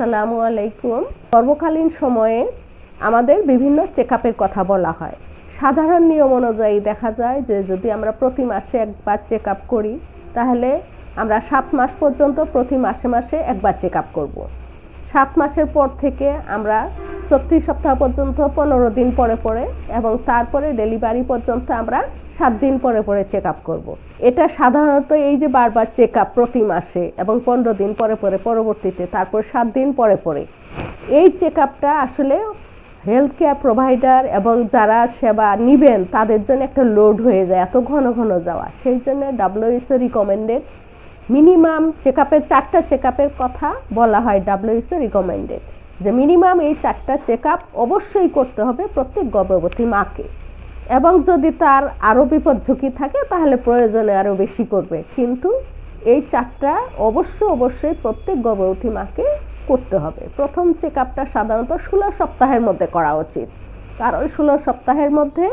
আসসালামু আলাইকুম। গর্ভকালীন সময়ে আমাদের বিভিন্ন চেকআপের কথা বলা হয়। সাধারণ নিয়ম অনুযায়ী দেখা যায় যে যদি আমরা প্রতি মাসে একবার চেকআপ করি তাহলে আমরা 7 মাস পর্যন্ত প্রতি মাসে মাসে একবার চেকআপ করব। 7 মাসের পর থেকে আমরা 36 সপ্তাহ পর্যন্ত 15 দিন পরে পরে এবং তারপরে ডেলিভারি পর্যন্ত আমরা 7 দিন পরে পরে চেকআপ করব। এটা সাধারণত এই যে বারবার চেকআপ প্রতি মাসে এবং 15 দিন পরে পরে পরবর্তীতে তারপর 7 দিন পরে পরে এই চেকআপটা আসলে হেলথ কেয়ার প্রোভাইডার এবং যারা সেবা নেবেন তাদের জন্য একটা লোড হয়ে যায় এত ঘন ঘন যাওয়া। সেই জন্য WHO রিকমেন্ডেড মিনিমাম চেকআপের 4টা চেকআপের কথা বলা হয়। WHO রিকমেন্ডেড যে মিনিমাম এই 4টা চেকআপ অবশ্যই করতে হবে প্রত্যেক গর্ভবতী মাকে, এবং যদি তার আরও বিপদ ঝুঁকি থাকে তাহলে প্রয়োজনে আরও বেশি করবে, কিন্তু এই 4টা অবশ্যই প্রত্যেক গর্ভবতী মাকে করতে হবে। প্রথম চেকআপটা সাধারণত 16 সপ্তাহের মধ্যে করা উচিত, কারণ 16 সপ্তাহের মধ্যে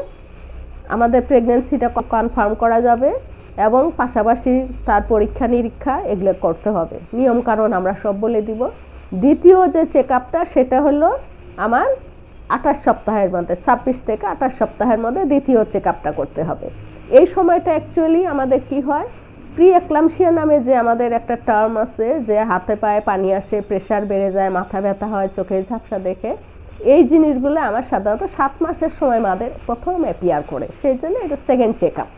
আমাদের প্রেগন্যান্সিটা কনফার্ম করা যাবে এবং পাশাপাশি তার পরীক্ষা নিরীক্ষা এগুলো করতে হবে। নিয়ম কারণ আমরা সব বলে দিব। দ্বিতীয় যে চেকআপটা সেটা হলো আমার 28 সপ্তাহের মধ্যে, 26 থেকে 28 সপ্তাহের মধ্যে দ্বিতীয় চেকআপটা করতে হবে। এই সময়টা অ্যাকচুয়ালি আমাদের কি হয়, প্রি এক্লাম্পসিয়া নামে যে আমাদের একটা টার্ম আছে যে হাতে পায়ে পানি আসে, প্রেশার বেড়ে যায়, মাথা ব্যথা হয়, চোখে ঝাপসা দেখে, এই জিনিসগুলো আমার সাধারণত 7 মাসের সময় আমাদের প্রথম অ্যাপিয়ার করে, সেই জন্য এটা সেকেন্ড চেকআপ।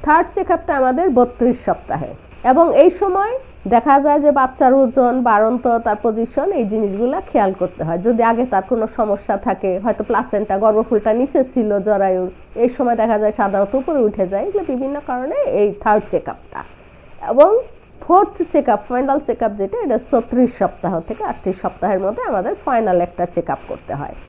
থার্ড চেকআপটা আমাদের 32 সপ্তাহে, এবং এই সময় দেখা যায় যে বাচ্চার ওজন, বাড়ন্ত, তার পজিশন, এই জিনিসগুলো খেয়াল করতে হয়। যদি আগে তার কোনো সমস্যা থাকে, হয়তো প্লাসেন্টা গর্ভফুলটা নিচে ছিল জরায়ুর, এই সময় দেখা যায় সাধারণত উপরে উঠে যায়, এগুলো বিভিন্ন কারণে এই থার্ড চেকআপটা। এবং ফোর্থ চেকআপ, ফাইনাল চেকআপ যেটা, এটা 36 সপ্তাহ থেকে 38 সপ্তাহের মধ্যে আমাদের ফাইনাল একটা চেকআপ করতে হয়।